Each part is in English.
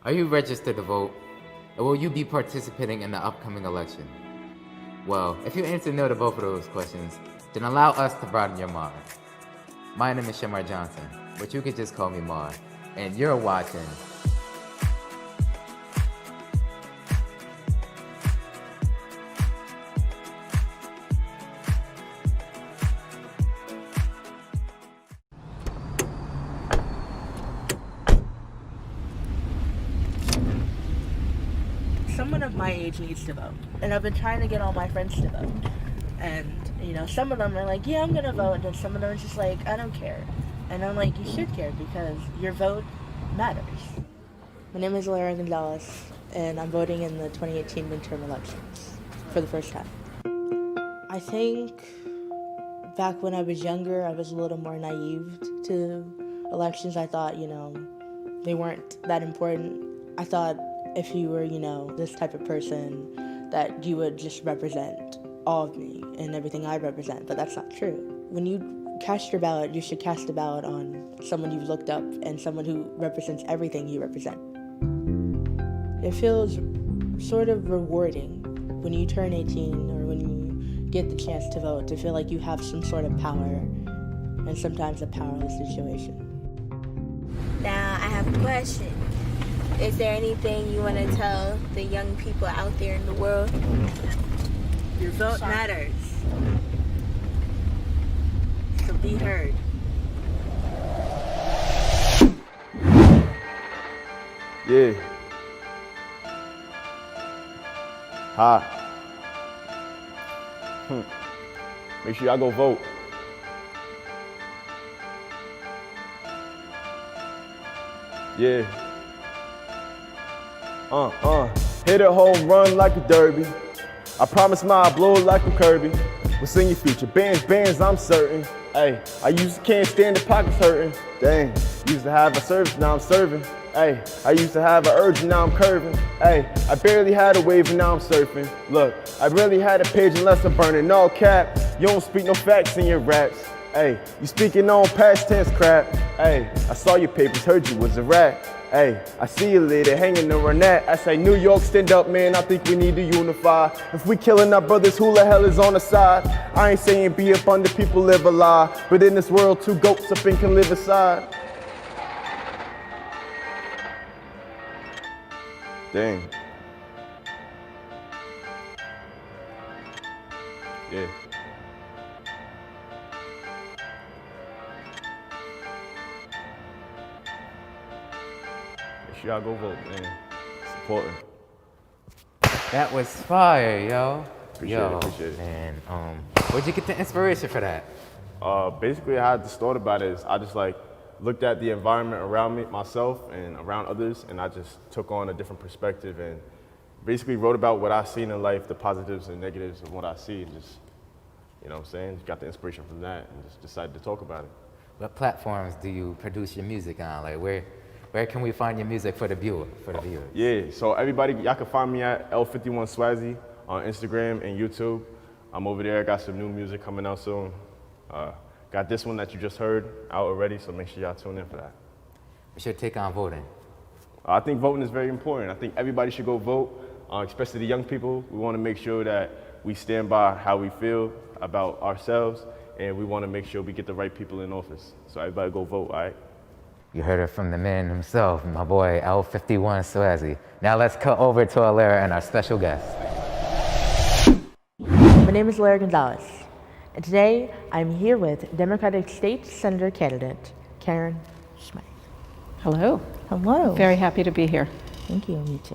Are you registered to vote? Or will you be participating in the upcoming election? Well, if you answer no to both of those questions, then allow us to broaden your mind. My name is Shamar Johnson, but you could just call me Mar, and you're watching Someone of my age needs to vote. And I've been trying to get all my friends to vote. And, some of them are like, yeah, I'm going to vote. And then some of them are just like, I don't care. And I'm like, you should care because your vote matters. My name is Lara Gonzalez, and I'm voting in the 2018 midterm elections for the first time. I think back when I was younger, I was a little more naive to elections. I thought, they weren't that important. I thought if you were, this type of person, that you would just represent all of me and everything I represent, but that's not true. When you cast your ballot, you should cast a ballot on someone you've looked up and someone who represents everything you represent. It feels sort of rewarding when you turn 18 or when you get the chance to vote to feel like you have some sort of power and sometimes a powerless situation. Now, I have a question. Is there anything you want to tell the young people out there in the world? Your vote matters. So be heard. Yeah. Hi. Make sure y'all go vote. Yeah. Hit a home run like a derby. I promise I'll blow it like a Kirby. What's in your future? Bands, I'm certain. Hey, can't stand the pockets hurting. Dang, used to have a service, now I'm serving. Hey, I used to have an urge, and now I'm curving. Hey, I barely had a wave, and now I'm surfing. Look, I barely had a page unless I'm burning. No cap, you don't speak no facts in your raps. Hey, you speaking on past tense crap. Hey, I saw your papers, heard you was a rat. Hey, I see you later, hanging around that. I say, New York, stand up, man, I think we need to unify. If we killing our brothers, who the hell is on the side? I ain't saying be up under people, live a lie. But in this world, two goats up and can live aside. Dang. Yeah. Make sure y'all go vote, man. It's important. that was fire, yo. Appreciate it. Man, where'd you get the inspiration for that? Basically, how I just thought about it is I just looked at the environment around me, myself, and around others, and I just took on a different perspective and basically wrote about what I've seen in life, the positives and negatives of what I see, and just, just got the inspiration from that and just decided to talk about it. What platforms do you produce your music on? Like where can we find your music for the viewers? Yeah, so everybody, y'all can find me at L51 Swazzy on Instagram and YouTube. I'm over there, got some new music coming out soon. Got this one that you just heard out already, so make sure y'all tune in for that. What's your take on voting? I think voting is very important. I think everybody should go vote, especially the young people. We want to make sure that we stand by how we feel about ourselves, and we want to make sure we get the right people in office. So everybody go vote, all right? You heard it from the man himself, my boy L51 Swazzy. Now let's cut over to Lara and our special guest. My name is Lara Gonzalez, and today I'm here with Democratic State Senator candidate Karen Schmidt. Hello. Hello. Very happy to be here. Thank you, you too.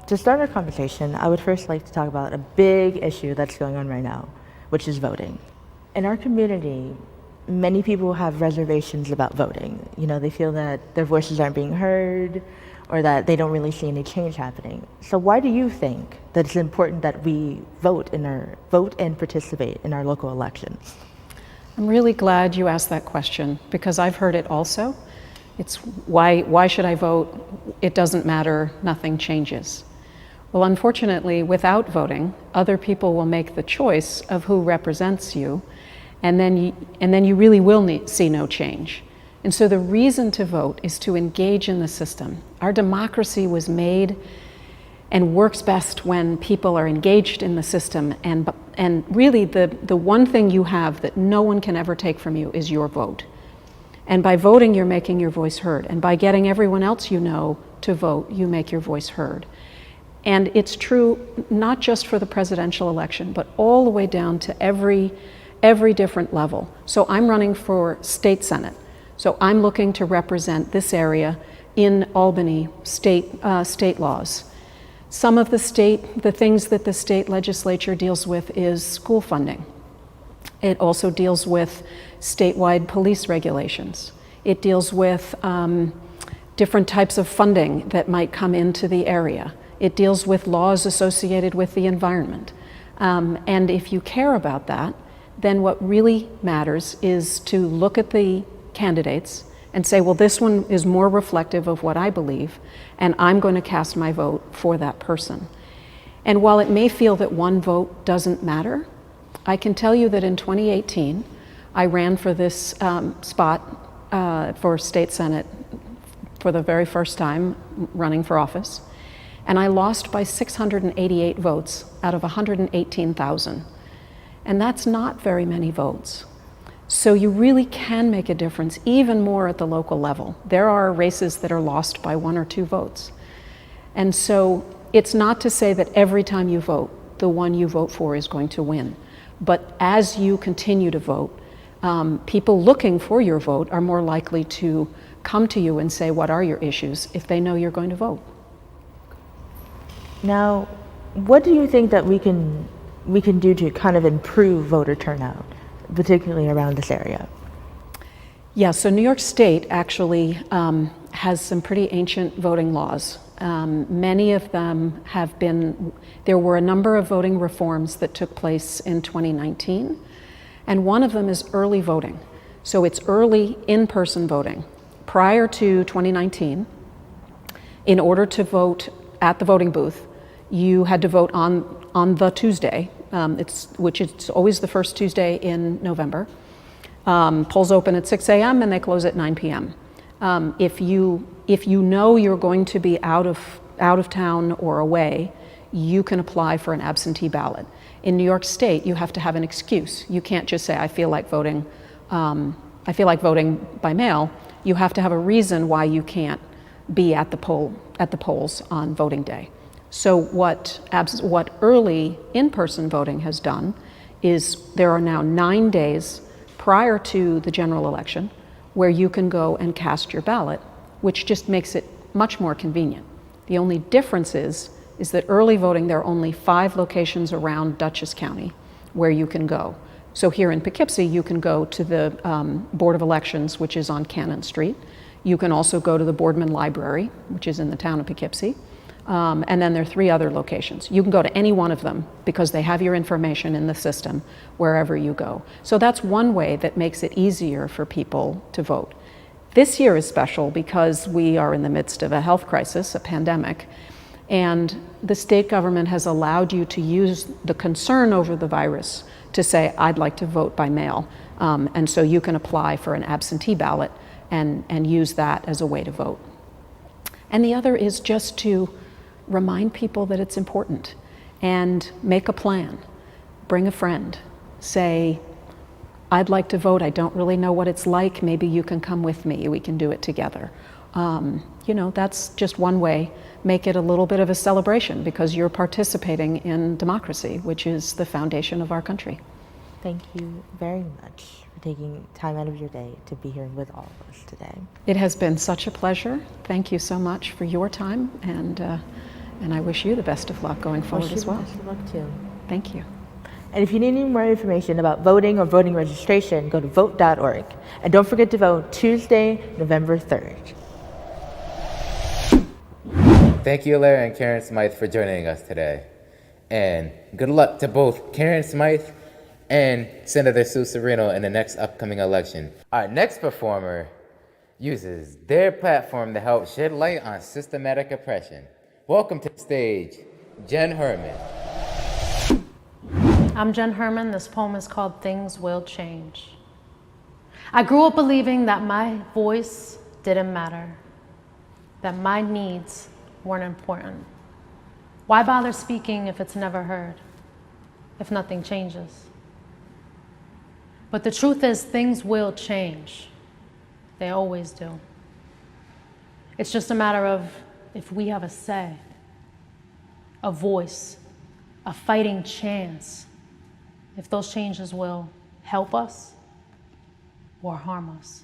To start our conversation, I would first like to talk about a big issue that's going on right now, which is voting. In our community, many people have reservations about voting. They feel that their voices aren't being heard or that they don't really see any change happening. So why do you think that it's important that we vote and participate in our local elections? I'm really glad you asked that question because I've heard it also. It's why should I vote? It doesn't matter, nothing changes. Well, unfortunately, without voting, other people will make the choice of who represents you, and then you really will see no change. And so the reason to vote is to engage in the system. Our democracy was made and works best when people are engaged in the system. And really the one thing you have that no one can ever take from you is your vote. And by voting, you're making your voice heard. And by getting everyone else you know to vote, you make your voice heard. And it's true not just for the presidential election, but all the way down to every different level. So I'm running for state senate. So I'm looking to represent this area in Albany state laws. Some of the things that the state legislature deals with is school funding. It also deals with statewide police regulations. It deals with different types of funding that might come into the area. It deals with laws associated with the environment. And if you care about that, then what really matters is to look at the candidates and say, well, this one is more reflective of what I believe, and I'm going to cast my vote for that person. And while it may feel that one vote doesn't matter, I can tell you that in 2018, I ran for this spot for state senate for the very first time running for office, and I lost by 688 votes out of 118,000. And that's not very many votes. So you really can make a difference, even more at the local level. There are races that are lost by 1 or 2 votes. And so it's not to say that every time you vote, the one you vote for is going to win. But as you continue to vote, people looking for your vote are more likely to come to you and say, what are your issues, if they know you're going to vote. Now, what do you think that we can do to kind of improve voter turnout, particularly around this area? Yeah, so New York State actually has some pretty ancient voting laws. Many of them have been, there were a number of voting reforms that took place in 2019, and one of them is early voting. So it's early in-person voting. Prior to 2019, in order to vote at the voting booth, you had to vote on the Tuesday, which is always the first Tuesday in November. Polls open at 6 a.m. and they close at 9 p.m. If you know you're going to be out of town or away, you can apply for an absentee ballot. In New York State, you have to have an excuse. You can't just say, I feel like voting by mail. You have to have a reason why you can't be at the polls on voting day. So what early in-person voting has done is there are now 9 days prior to the general election where you can go and cast your ballot, which just makes it much more convenient. The only difference is that early voting, there are only 5 locations around Dutchess County where you can go. So here in Poughkeepsie, you can go to the Board of Elections, which is on Cannon Street. You can also go to the Boardman Library, which is in the town of Poughkeepsie. And then there are 3 other locations. You can go to any one of them because they have your information in the system wherever you go. So that's one way that makes it easier for people to vote. This year is special because we are in the midst of a health crisis, a pandemic, and the state government has allowed you to use the concern over the virus to say, I'd like to vote by mail. And so you can apply for an absentee ballot and use that as a way to vote. And the other is just to remind people that it's important and make a plan. Bring a friend. Say, I'd like to vote. I don't really know what it's like. Maybe you can come with me. We can do it together. That's just one way. Make it a little bit of a celebration because you're participating in democracy, which is the foundation of our country. Thank you very much for taking time out of your day to be here with all of us today. It has been such a pleasure. Thank you so much for your time, and I wish you the best of luck going forward as well. Best of luck too. Thank you. And if you need any more information about voting or voting registration, go to vote.org. And don't forget to vote Tuesday, November 3rd. Thank you, Larry and Karen Smythe, for joining us today. And good luck to both Karen Smythe and Senator Sue Serino in the next upcoming election. Our next performer uses their platform to help shed light on systematic oppression. Welcome to the stage, Jen Herman. I'm Jen Herman. This poem is called Things Will Change. I grew up believing that my voice didn't matter, that my needs weren't important. Why bother speaking if it's never heard, if nothing changes? But the truth is, things will change. They always do. It's just a matter of if we have a say, a voice, a fighting chance, if those changes will help us or harm us.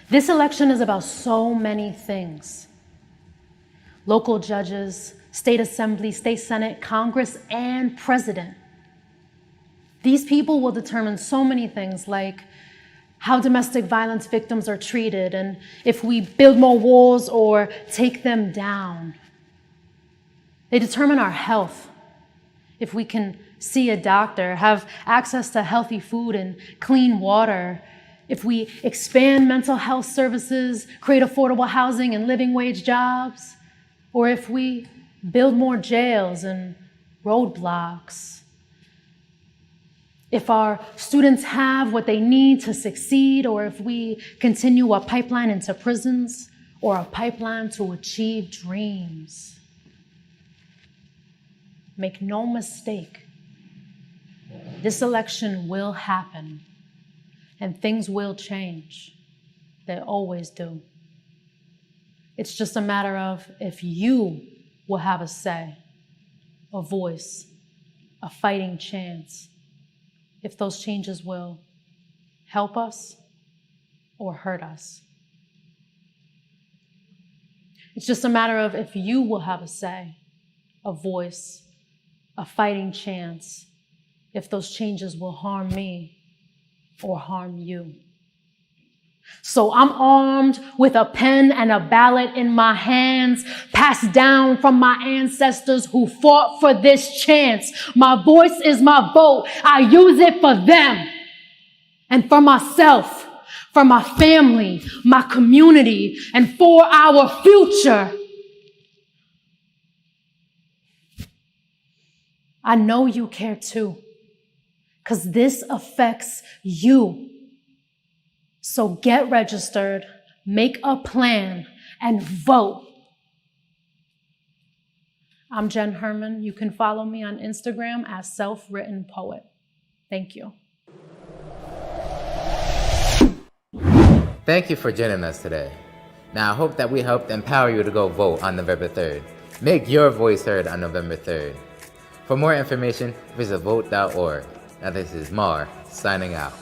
This election is about so many things. Local judges, state assembly, state senate, Congress, and president. These people will determine so many things, like how domestic violence victims are treated and if we build more walls or take them down. They determine our health, if we can see a doctor, have access to healthy food and clean water, if we expand mental health services, create affordable housing and living wage jobs, or if we build more jails and roadblocks. If our students have what they need to succeed, or if we continue a pipeline into prisons or a pipeline to achieve dreams. Make no mistake, this election will happen and things will change. They always do. It's just a matter of if you will have a say, a voice, a fighting chance, if those changes will help us or hurt us. It's just a matter of if you will have a say, a voice, a fighting chance, if those changes will harm me or harm you. So I'm armed with a pen and a ballot in my hands, passed down from my ancestors who fought for this chance. My voice is my vote. I use it for them and for myself, for my family, my community, and for our future. I know you care too, because this affects you. So get registered, make a plan, and vote. I'm Jen Herman. You can follow me on Instagram as Self-Written Poet. Thank you. Thank you for joining us today. Now, I hope that we helped empower you to go vote on November 3rd. Make your voice heard on November 3rd. For more information, visit vote.org. Now, this is Mar, signing out.